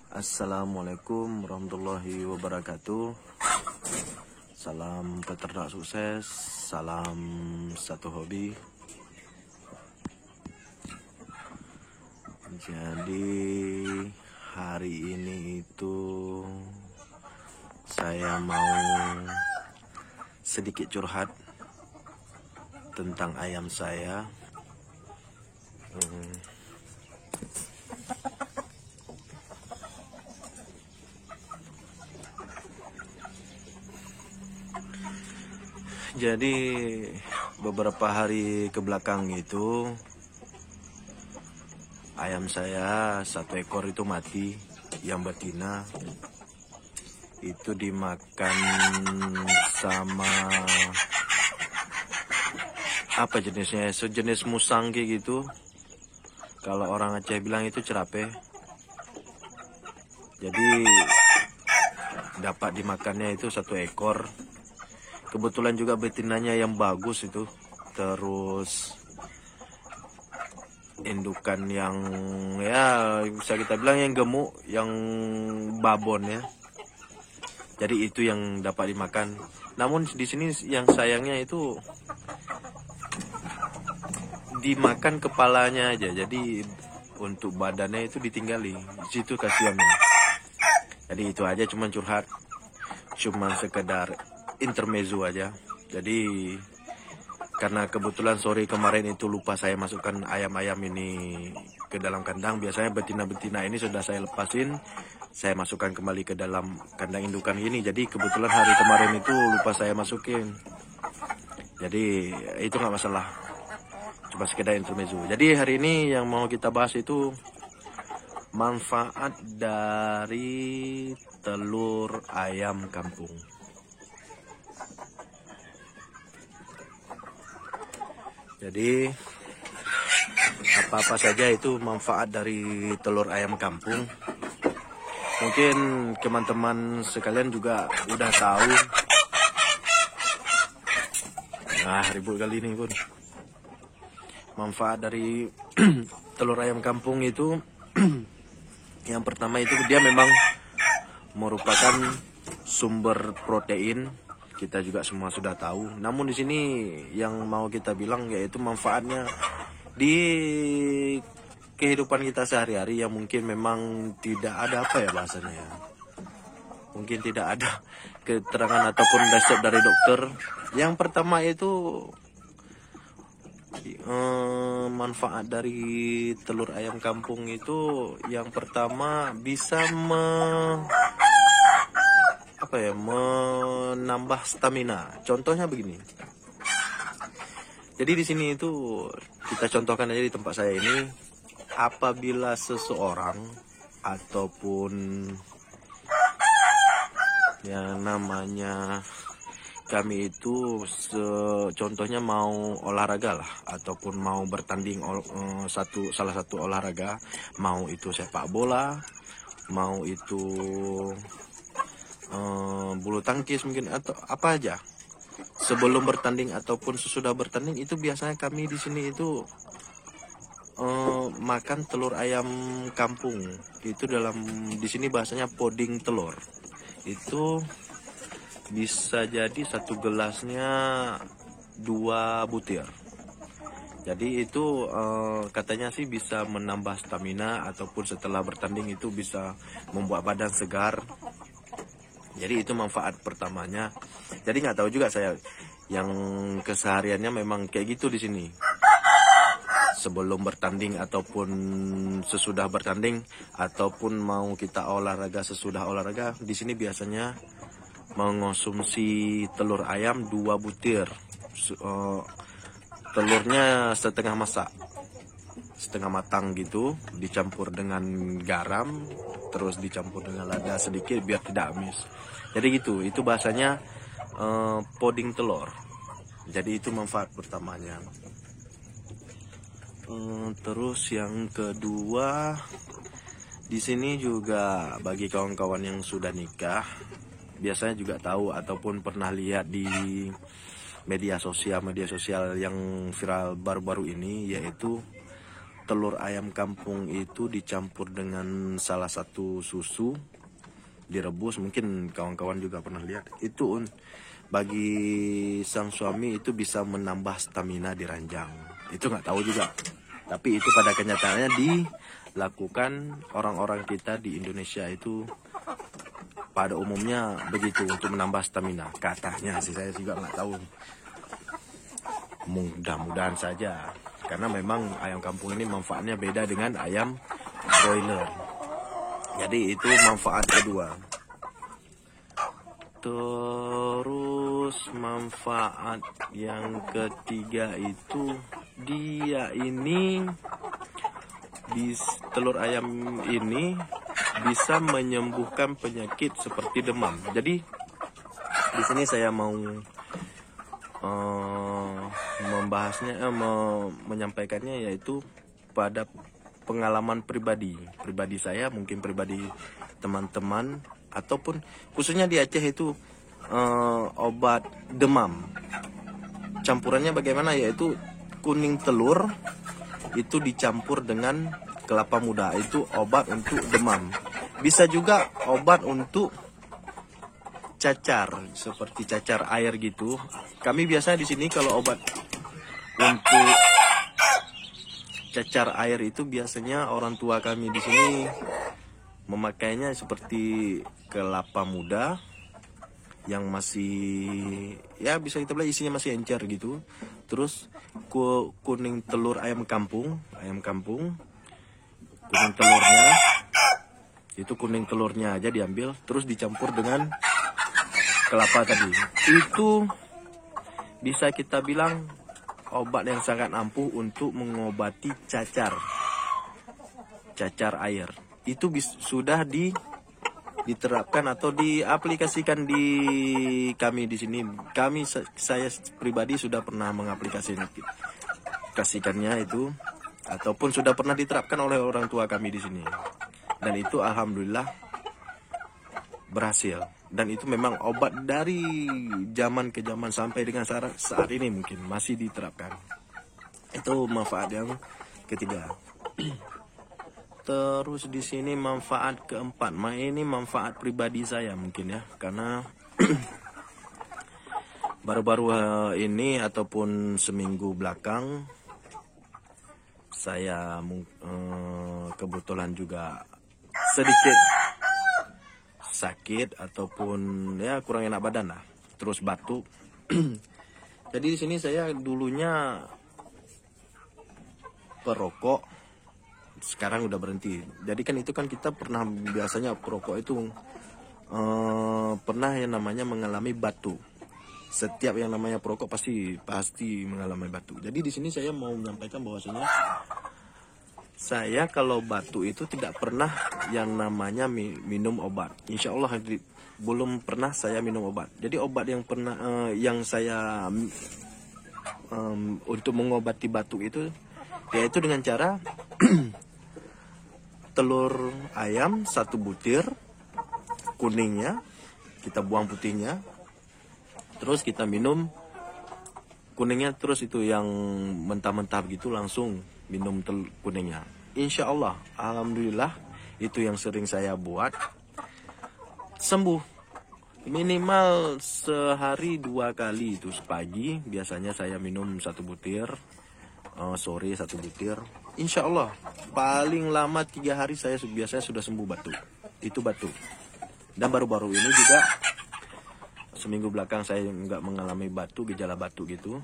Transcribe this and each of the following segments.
Assalamualaikum warahmatullahi wabarakatuh. Salam peternak sukses, salam satu hobi. Jadi hari ini itu saya mau sedikit curhat tentang ayam saya. Jadi beberapa hari ke belakang itu ayam saya satu ekor itu mati, yang betina itu dimakan sama apa jenisnya, sejenis musang kayak gitu. Kalau orang Aceh bilang itu cerape. Jadi dapat dimakannya itu satu ekor. Kebetulan juga betinanya yang bagus itu. Terus indukan yang ya bisa kita bilang yang gemuk, yang babon ya. Jadi itu yang dapat dimakan. Namun di sini yang sayangnya itu dimakan kepalanya aja. Jadi untuk badannya itu ditinggali. Di situ kasihannya. Jadi itu aja, cuman curhat. Cuman sekedar intermezzo aja. Jadi karena kebetulan sore kemarin itu lupa saya masukkan ayam-ayam ini ke dalam kandang. Biasanya betina-betina ini sudah saya lepasin, saya masukkan kembali ke dalam kandang indukan ini. Jadi kebetulan hari kemarin itu lupa saya masukin. Jadi itu nggak masalah, cuma sekedar intermezzo. Jadi hari ini yang mau kita bahas itu manfaat dari telur ayam kampung. Jadi apa-apa saja itu manfaat dari telur ayam kampung. Mungkin teman-teman sekalian juga udah tahu. Nah, ribut kali ini pun. Manfaat dari telur ayam kampung itu yang pertama itu dia memang merupakan sumber protein. Kita juga semua sudah tahu. Namun di sini yang mau kita bilang yaitu manfaatnya di kehidupan kita sehari-hari yang mungkin memang tidak ada apa ya bahasanya ya. Mungkin tidak ada keterangan ataupun resep dari dokter. Yang pertama itu manfaat dari telur ayam kampung itu yang pertama bisa menambah stamina. Contohnya begini. Jadi di sini itu kita contohkan aja di tempat saya ini, apabila seseorang ataupun yang namanya kami itu contohnya mau olahraga lah, ataupun mau bertanding salah satu olahraga, mau itu sepak bola, mau itu bulu tangkis mungkin, atau apa aja. Sebelum bertanding ataupun sesudah bertanding itu biasanya kami di sini itu makan telur ayam kampung. Itu di sini bahasanya poding telur. Itu bisa jadi satu gelasnya 2 butir. Jadi itu katanya sih bisa menambah stamina, ataupun setelah bertanding itu bisa membuat badan segar. Jadi itu manfaat pertamanya. Jadi nggak tahu juga saya, yang kesehariannya memang kayak gitu di sini. Sebelum bertanding ataupun sesudah bertanding, ataupun mau kita olahraga sesudah olahraga, di sini biasanya mengonsumsi telur ayam 2 butir. Telurnya setengah masak, setengah matang gitu, dicampur dengan garam, terus dicampur dengan lada sedikit biar tidak amis. Jadi gitu, itu bahasanya poding telur. Jadi itu manfaat pertamanya. Terus yang kedua, di sini juga bagi kawan-kawan yang sudah nikah, biasanya juga tahu ataupun pernah lihat di media sosial yang viral baru-baru ini, yaitu telur ayam kampung itu dicampur dengan salah satu susu, direbus. Mungkin kawan-kawan juga pernah lihat itu. Bagi sang suami itu bisa menambah stamina di ranjang. Itu nggak tahu juga, tapi itu pada kenyataannya dilakukan orang-orang kita di Indonesia itu pada umumnya begitu, untuk menambah stamina katanya sih. Saya juga nggak tahu, mudah-mudahan saja, karena memang ayam kampung ini manfaatnya beda dengan ayam broiler. Jadi itu manfaat kedua. Terus manfaat yang ketiga itu dia ini telur ayam ini bisa menyembuhkan penyakit seperti demam. Jadi di sini saya mau menyampaikannya, yaitu pada pengalaman pribadi saya, mungkin pribadi teman-teman, ataupun khususnya di Aceh itu obat demam. Campurannya bagaimana? Yaitu kuning telur itu dicampur dengan kelapa muda, itu obat untuk demam. Bisa juga obat untuk cacar, seperti cacar air gitu. Kami biasanya di sini kalau obat untuk cacar air itu biasanya orang tua kami di sini memakainya seperti kelapa muda yang masih, ya bisa kita bilang isinya masih encer gitu. Terus kuning telur ayam kampung, kuning telurnya itu, kuning telurnya aja diambil, terus dicampur dengan kelapa tadi. Itu bisa kita bilang obat yang sangat ampuh untuk mengobati cacar air. Itu sudah diterapkan atau diaplikasikan di kami di sini. Saya pribadi sudah pernah mengaplikasikannya itu, ataupun sudah pernah diterapkan oleh orang tua kami di sini. Dan itu alhamdulillah berhasil. Dan itu memang obat dari zaman ke zaman sampai dengan saat ini mungkin masih diterapkan. Itu manfaat yang ketiga. Terus di sini manfaat keempat, ini manfaat pribadi saya mungkin ya, karena baru-baru ini ataupun seminggu belakang saya kebetulan juga sedikit sakit ataupun ya kurang enak badan lah, terus batuk. Jadi di sini saya dulunya perokok, sekarang udah berhenti. Jadi kan itu kan kita pernah biasanya perokok itu pernah yang namanya mengalami batuk. Setiap yang namanya perokok pasti mengalami batuk. Jadi di sini saya mau menyampaikan bahwasanya saya kalau batuk itu tidak pernah yang namanya minum obat. Insya Allah belum pernah saya minum obat. Jadi obat yang pernah yang saya untuk mengobati batuk itu, yaitu dengan cara telur ayam 1 butir, kuningnya kita buang putihnya, terus kita minum kuningnya, terus itu yang mentah-mentah gitu langsung minum kuningnya. Insya Allah, alhamdulillah, itu yang sering saya buat, sembuh. Minimal sehari 2 kali, itu pagi biasanya saya minum 1 butir, sore 1 butir. Insya Allah paling lama 3 hari saya biasanya sudah sembuh batuk. Itu batuk. Dan baru-baru ini juga seminggu belakang saya nggak mengalami batuk, gejala batuk gitu.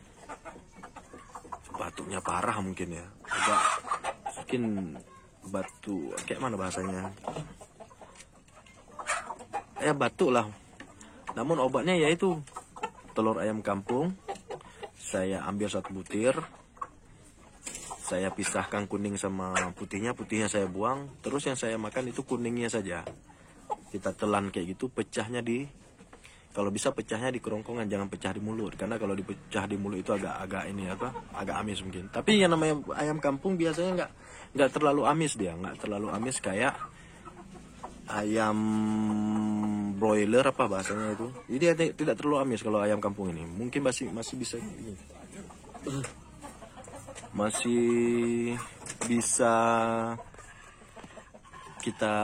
Batuknya parah mungkin ya, agak mungkin batuk kayak mana bahasanya, ya batuk lah. Namun obatnya yaitu telur ayam kampung. Saya ambil 1 butir, saya pisahkan kuning sama putihnya saya buang, terus yang saya makan itu kuningnya saja. Kita telan kayak gitu, pecahnya kalau bisa pecahnya di kerongkongan, jangan pecah di mulut, karena kalau dipecah di mulut itu agak amis mungkin. Tapi yang namanya ayam kampung biasanya nggak terlalu amis, nggak terlalu amis kayak ayam broiler apa bahasanya itu. Jadi dia tidak terlalu amis kalau ayam kampung ini. Mungkin masih bisa ini. Masih bisa kita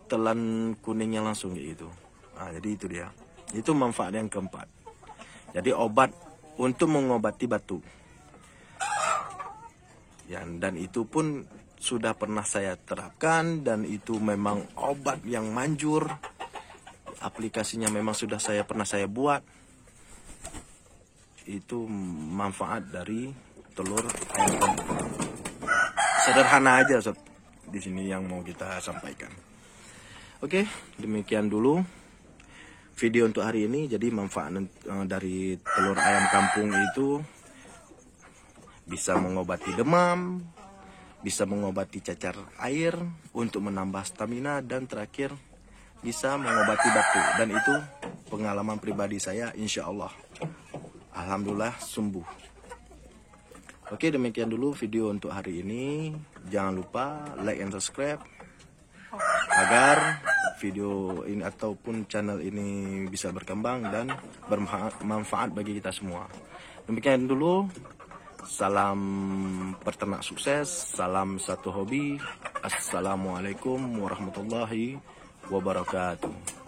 telan kuningnya langsung gitu. Nah, jadi itu dia. Itu manfaat yang keempat. Jadi obat untuk mengobati batuk. Ya, dan itu pun sudah pernah saya terapkan dan itu memang obat yang manjur. Aplikasinya memang sudah pernah saya buat. Itu manfaat dari telur ayam kampung. Sederhana aja Sob, di sini yang mau kita sampaikan. Oke, demikian dulu video untuk hari ini. Jadi manfaat dari telur ayam kampung itu bisa mengobati demam, bisa mengobati cacar air, untuk menambah stamina, dan terakhir bisa mengobati batuk. Dan itu pengalaman pribadi saya, insya Allah. Alhamdulillah sembuh. Oke, demikian dulu video untuk hari ini. Jangan lupa like and subscribe agar video ini ataupun channel ini bisa berkembang dan bermanfaat bagi kita semua. Demikian dulu. Salam peternak sukses, salam satu hobi. Assalamualaikum warahmatullahi wabarakatuh.